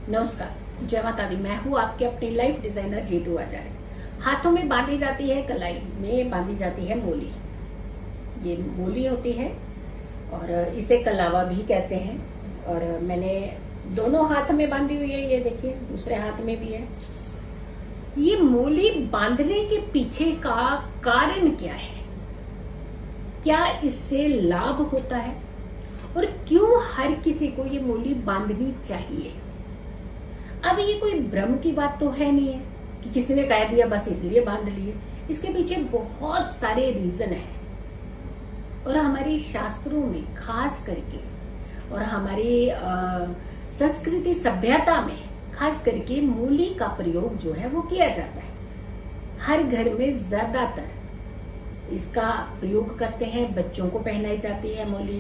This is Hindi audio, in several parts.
नमस्कार, जय माता दी। मैं हूँ आपके अपनी लाइफ डिजाइनर जीतू आचार्य। हाथों में बांधी जाती है, कलाई में बांधी जाती है मोली। ये मोली होती है और इसे कलावा भी कहते हैं। और मैंने दोनों हाथ में बांधी हुई है, ये देखिए, दूसरे हाथ में भी है। ये मोली बांधने के पीछे का कारण क्या है? क्या इससे लाभ होता है और क्यों हर किसी को ये मोली बांधनी चाहिए? अब ये कोई भ्रम की बात तो है नहीं है कि किसी ने कह दिया बस इसलिए बांध लिए। इसके पीछे बहुत सारे रीजन हैं और हमारे शास्त्रों में खास करके और हमारी संस्कृति सभ्यता में खास करके मूली का प्रयोग जो है वो किया जाता है। हर घर में ज्यादातर इसका प्रयोग करते हैं। बच्चों को पहनाई जाती है मूली,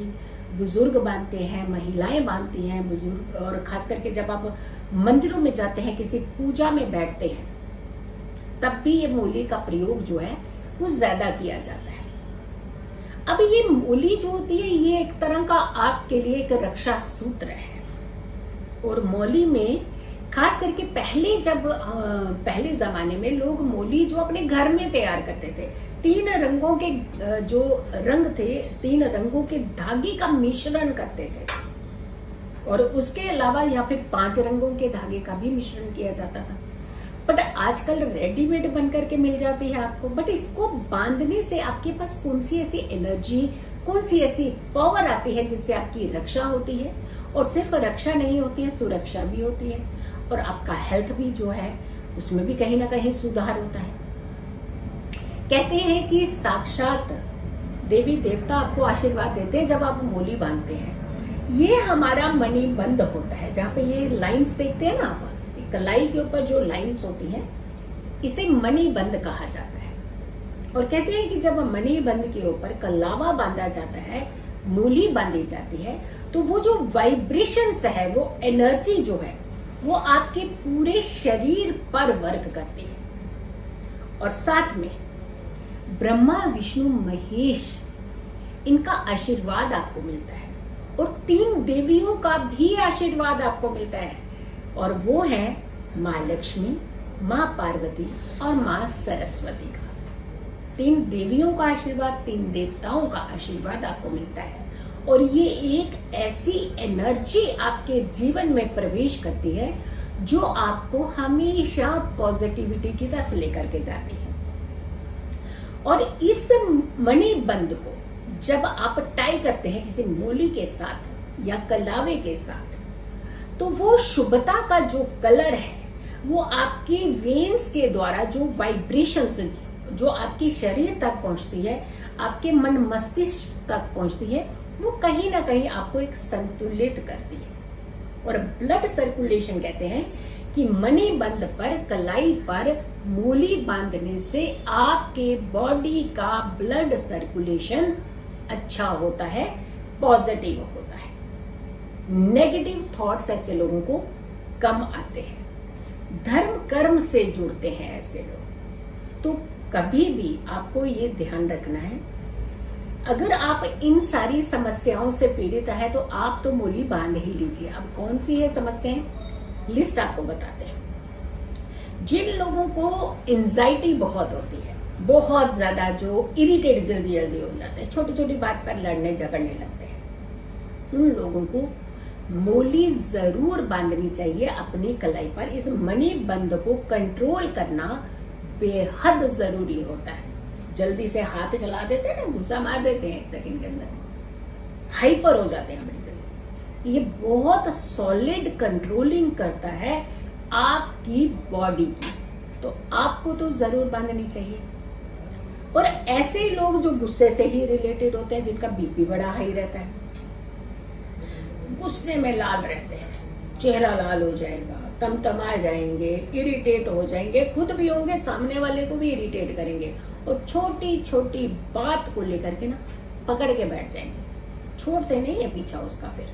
बुजुर्ग बांधते हैं, महिलाएं बांधती हैं बुजुर्ग। और खास करके जब आप मंदिरों में जाते हैं, किसी पूजा में बैठते हैं, तब भी ये मूली का प्रयोग जो है वो ज्यादा किया जाता है। अब ये मूली जो होती है ये एक तरह का आपके लिए एक रक्षा सूत्र है। और मूली में खास करके पहले जमाने में लोग मूली जो अपने घर में तैयार करते थे, 3 रंगों के जो रंग थे, 3 रंगों के धागे का मिश्रण करते थे और उसके अलावा या फिर 5 रंगों के धागे का भी मिश्रण किया जाता था। बट आजकल रेडीमेड बन करके मिल जाती है आपको। बट इसको बांधने से आपके पास कौन सी ऐसी एनर्जी, कौन सी ऐसी पावर आती है जिससे आपकी रक्षा होती है? और सिर्फ रक्षा नहीं होती है, सुरक्षा भी होती है और आपका हेल्थ भी जो है उसमें भी कहीं ना कहीं सुधार होता है। कहते हैं कि साक्षात देवी देवता आपको आशीर्वाद देते हैं जब आप मूली बांधते हैं। ये हमारा मणि बंद होता है, जहाँ पे ये लाइंस देखते हैं ना आप, कलाई के ऊपर जो लाइंस होती हैं, इसे मणि बंद कहा जाता है। और कहते हैं कि जब मणि बंद के ऊपर कलावा बांधा जाता है, मूली बांधी जाती है, तो वो जो वाइब्रेशंस है, वो एनर्जी जो है वो आपके पूरे शरीर पर वर्क करती है। और साथ में ब्रह्मा, विष्णु, महेश, इनका आशीर्वाद आपको मिलता है और 3 देवियों का भी आशीर्वाद आपको मिलता है। और वो है माँ लक्ष्मी, माँ पार्वती और माँ सरस्वती का। 3 देवियों का आशीर्वाद, 3 देवताओं का आशीर्वाद आपको मिलता है। और ये एक ऐसी एनर्जी आपके जीवन में प्रवेश करती है जो आपको हमेशा पॉजिटिविटी की तरफ लेकर के जाती है। और इस मणि बंद को जब आप टाई करते हैं किसी मूली के साथ या कलावे के साथ, तो वो शुभता का जो कलर है वो आपके वेन्स के द्वारा जो वाइब्रेशंस जो आपके शरीर तक पहुंचती है, आपके मन मस्तिष्क तक पहुंचती है, वो कहीं ना कहीं आपको एक संतुलित करती है। और ब्लड सर्कुलेशन कहते हैं कि मणि बंद पर, कलाई पर मूली बांधने से आपके बॉडी का ब्लड सर्कुलेशन अच्छा होता है, पॉजिटिव होता है। नेगेटिव थॉट्स ऐसे लोगों को कम आते हैं। धर्म कर्म से जुड़ते हैं ऐसे लोग। तो कभी भी आपको ये ध्यान रखना है, अगर आप इन सारी समस्याओं से पीड़ित है तो आप तो मूली बांध ही लीजिए। अब कौन सी है समस्याएं, लिस्ट आपको बताते हैं। जिन लोगों को एंजाइटी बहुत होती है, बहुत ज्यादा, जो इरिटेट जल्दी जल्दी हो जाते हैं, छोटी छोटी बात पर लड़ने झगड़ने लगते हैं, उन लोगों को मूली जरूर बांधनी चाहिए अपनी कलाई पर। इस मणि बंद को कंट्रोल करना बेहद जरूरी होता है। जल्दी से हाथ चला देते हैं ना, गुस्सा मार देते हैं 1 सेकंड के अंदर, हाइपर हो जाते हैं बड़ी जल्दी। ये बहुत सॉलिड कंट्रोलिंग करता है आपकी बॉडी की, तो आपको तो जरूर बांधनी चाहिए। और ऐसे लोग जो गुस्से से ही रिलेटेड होते हैं, जिनका बीपी बड़ा हाई रहता है, गुस्से में लाल रहते हैं, चेहरा लाल हो जाएगा, तमतमा जाएंगे, इरिटेट हो जाएंगे, खुद भी होंगे, सामने वाले को भी इरिटेट करेंगे और छोटी छोटी बात को लेकर के ना पकड़ के बैठ जाएंगे, छोड़ते नहीं है पीछा उसका, फिर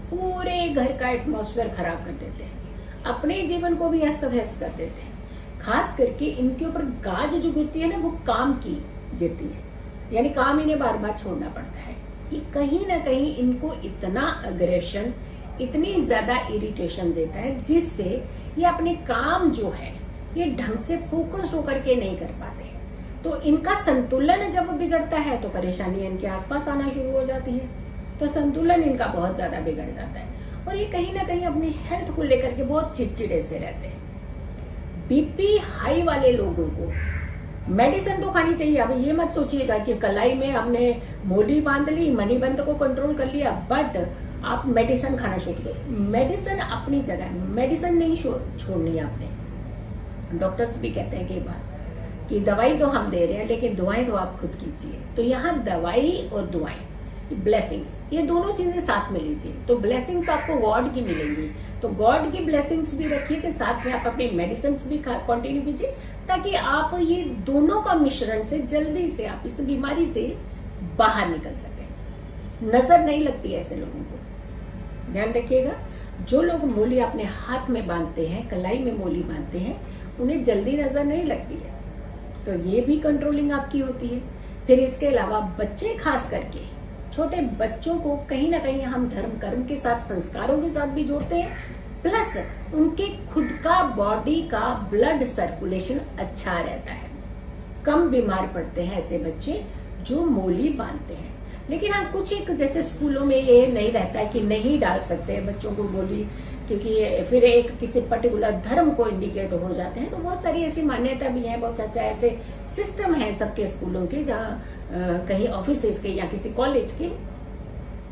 पूरे घर का एटमॉस्फेयर खराब कर देते हैं, अपने जीवन को भी अस्त व्यस्त कर देते हैं। खास करके इनके ऊपर गाज जो गिरती है ना, वो काम की गिरती है, यानी काम इन्हें बार बार छोड़ना पड़ता है। ये कहीं ना कहीं इनको इतना अग्रेशन, इतनी ज्यादा इरिटेशन देता है जिससे ये अपने काम जो है ये ढंग से फोकस्ड होकर के नहीं कर पाते। तो इनका संतुलन जब बिगड़ता है तो परेशानियां इनके आसपास आना शुरू हो जाती है। तो संतुलन इनका बहुत ज्यादा बिगड़ जाता है और ये कहीं ना कहीं अपनी हेल्थ को लेकर के बहुत चिड़चिड़े से रहते हैं। बीपी हाई वाले लोगों को मेडिसिन तो खानी चाहिए। अब ये मत सोचिएगा कि कलाई में हमने मोली बांध ली, मणिबंध को कंट्रोल कर लिया, बट आप मेडिसिन खाना छोड़ दो। मेडिसिन अपनी जगह, मेडिसिन नहीं छोड़नी है आपने। डॉक्टर्स भी कहते हैं कई बार कि दवाई तो हम दे रहे हैं लेकिन दुआएं तो आप खुद कीजिए। तो यहाँ दवाई और दुआएं, ब्लेसिंग्स, ये दोनों चीजें साथ में लीजिए। तो ब्लेसिंग्स आपको गॉड की मिलेंगी, तो गॉड की ब्लेसिंग्स भी रखिए कि साथ में आप अपनी मेडिसिन भी कंटिन्यू कीजिए, ताकि आप ये दोनों का मिश्रण से जल्दी से आप इस बीमारी से बाहर निकल सके। नजर नहीं लगती है ऐसे लोगों को, ध्यान रखिएगा। जो लोग मोली अपने हाथ में बांधते हैं, कलाई में मोली बांधते हैं, उन्हें जल्दी नजर नहीं लगती है। तो ये भी कंट्रोलिंग आपकी होती है। फिर इसके अलावा बच्चे, खास करके छोटे बच्चों को कहीं ना कहीं हम धर्म कर्म के साथ, संस्कारों के साथ भी जोड़ते हैं, प्लस उनके खुद का बॉडी का ब्लड सर्कुलेशन अच्छा रहता है। कम बीमार पड़ते हैं ऐसे बच्चे जो मोली बांधते हैं। लेकिन हाँ, कुछ एक जैसे स्कूलों में ये नहीं रहता है कि नहीं डाल सकते बच्चों को मोली, क्योंकि फिर एक किसी पर्टिकुलर धर्म को इंडिकेट हो जाते हैं। तो बहुत सारी ऐसी मान्यता भी है, बहुत सारे ऐसे सिस्टम है सबके स्कूलों के, जहाँ कहीं ऑफिस के या किसी कॉलेज के,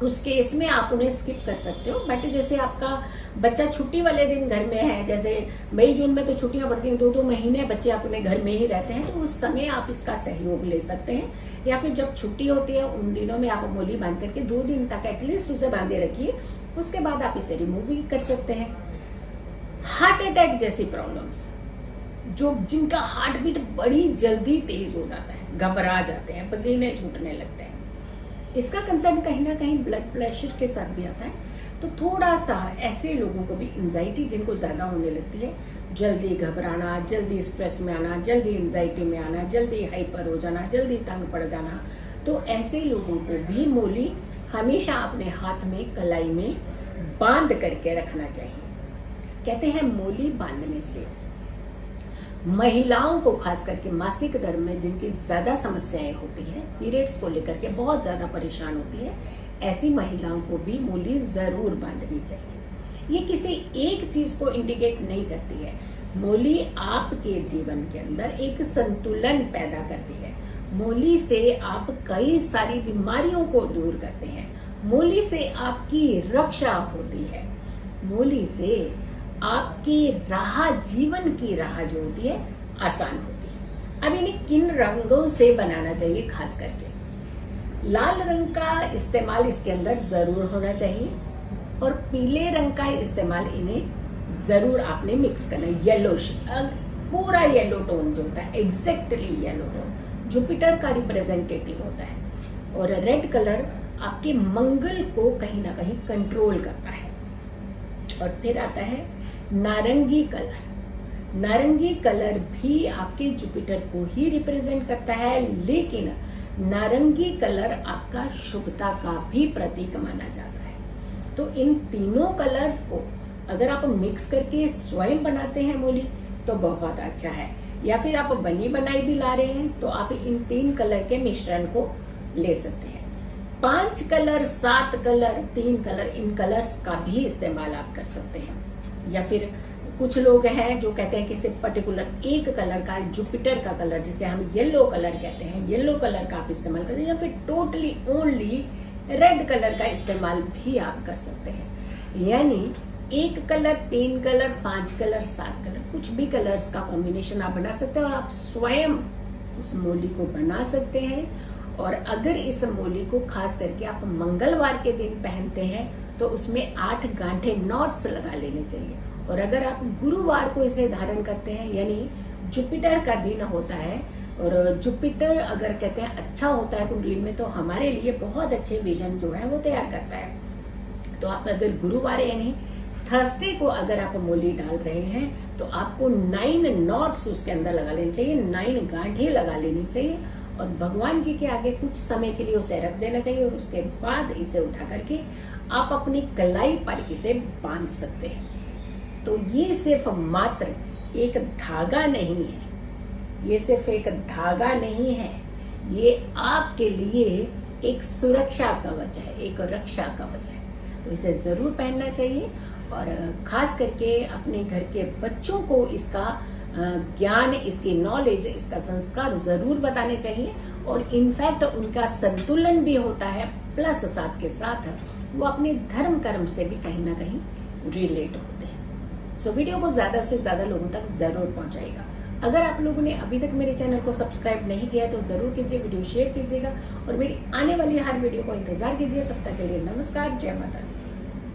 उस केस में आप उन्हें स्किप कर सकते हो। बट जैसे आपका बच्चा छुट्टी वाले दिन घर में है, जैसे मई जून में तो छुट्टियां पड़ती हैं, 2-2 महीने बच्चे अपने घर में ही रहते हैं, तो उस समय आप इसका सहयोग ले सकते हैं। या फिर जब छुट्टी होती है उन दिनों में आप मोली बांध करके 2 दिन तक एटलीस्ट उसे बांधे रखिए, उसके बाद आप इसे रिमूव भी कर सकते हैं। हार्ट अटैक जैसी प्रॉब्लम्स, जिनका हार्ट बीट बड़ी जल्दी तेज हो जाता है, घबरा जाते हैं, पसीने छूटने लगते हैं, इसका कंसर्न कहीं ना कहीं ब्लड प्रेशर के साथ भी आता है। तो थोड़ा सा ऐसे लोगों को भी एंजाइटी जिनको ज्यादा होने लगती है, जल्दी घबराना, जल्दी स्ट्रेस में आना, जल्दी एंजाइटी में आना, जल्दी हाइपर हो जाना, जल्दी तंग पड़ जाना, तो ऐसे लोगों को भी मोली हमेशा अपने हाथ में, कलाई में बांध करके रखना चाहिए। कहते हैं मोली बांधने से महिलाओं को, खास करके मासिक धर्म में जिनकी ज्यादा समस्याएं होती हैं, पीरियड्स को लेकर के बहुत ज्यादा परेशान होती है, ऐसी महिलाओं को भी मोली जरूर बांधनी चाहिए। ये किसी एक चीज को इंडिकेट नहीं करती है। मोली आपके जीवन के अंदर एक संतुलन पैदा करती है। मोली से आप कई सारी बीमारियों को दूर करते हैं। मोली से आपकी रक्षा होती है। मोली से आपकी राह, जीवन की राह जो होती है, आसान होती है। अब इन्हें किन रंगों से बनाना चाहिए? खास करके लाल रंग का इस्तेमाल इसके अंदर जरूर होना चाहिए और पीले रंग का इस्तेमाल इन्हें जरूर आपने मिक्स करना है। येलोश, पूरा येलो टोन जो होता है, एग्जैक्टली येलो टोन जुपिटर का रिप्रेजेंटेटिव होता है। और रेड कलर आपके मंगल को कहीं ना कहीं कंट्रोल करता है। और फिर आता है नारंगी कलर। नारंगी कलर भी आपके जुपिटर को ही रिप्रेजेंट करता है, लेकिन नारंगी कलर आपका शुभता का भी प्रतीक माना जाता है। तो इन तीनों कलर्स को अगर आप मिक्स करके स्वयं बनाते हैं मोली तो बहुत अच्छा है, या फिर आप बनी बनाई भी ला रहे हैं तो आप इन 3 कलर के मिश्रण को ले सकते हैं। 5 कलर, 7 कलर, 3 कलर, इन कलर्स का भी इस्तेमाल आप कर सकते हैं। या फिर कुछ लोग हैं जो कहते हैं कि सिर्फ पर्टिकुलर एक कलर का, जुपिटर का कलर जिसे हम येलो कलर कहते हैं, येलो कलर का आप इस्तेमाल करते हैं, या फिर टोटली ओनली रेड कलर का इस्तेमाल भी आप कर सकते हैं। यानी 1 कलर, 3 कलर, 5 कलर, 7 कलर, कुछ भी कलर्स का कॉम्बिनेशन आप बना सकते हैं और आप स्वयं उस मोली को बना सकते हैं। और अगर इस मोली को खास करके आप मंगलवार के दिन पहनते हैं तो उसमें 8 गांठे, नॉट्स लगा लेने चाहिए। और अगर आप गुरुवार को इसे धारण करते हैं, यानी जुपिटर का दिन होता है, और जुपिटर अगर कहते हैं अच्छा होता है कुंडली में, तो हमारे लिए बहुत अच्छे विजन जो है वो तैयार करता है। तो आप अगर गुरुवार यानी थर्सडे को अगर आप मोली डाल रहे हैं तो आपको 9 नॉट्स उसके अंदर लगा लेने चाहिए, 9 गांठे लगा लेनी चाहिए और भगवान जी के आगे कुछ समय के लिए उसे रख देना चाहिए। और उसके बाद इसे उठा करके आप अपनी कलाई पर इसे बांध सकते हैं। तो ये सिर्फ मात्र एक धागा नहीं है, ये सिर्फ एक धागा नहीं है, ये आपके लिए एक सुरक्षा कवच है, एक रक्षा कवच है। तो इसे जरूर पहनना चाहिए और खास करके अपने घर के बच्चों को इसका ज्ञान, इसकी नॉलेज, इसका संस्कार जरूर बताने चाहिए। और इनफैक्ट उनका संतुलन भी होता है, प्लस साथ के साथ वो अपने धर्म कर्म से भी कहीं ना कहीं रिलेट होते हैं। सो वीडियो को ज्यादा से ज्यादा लोगों तक जरूर पहुंचाएगा। अगर आप लोगों ने अभी तक मेरे चैनल को सब्सक्राइब नहीं किया है तो जरूर कीजिए, वीडियो शेयर कीजिएगा और मेरी आने वाली हर वीडियो को इंतजार कीजिए। तब तक के लिए नमस्कार, जय माता दी।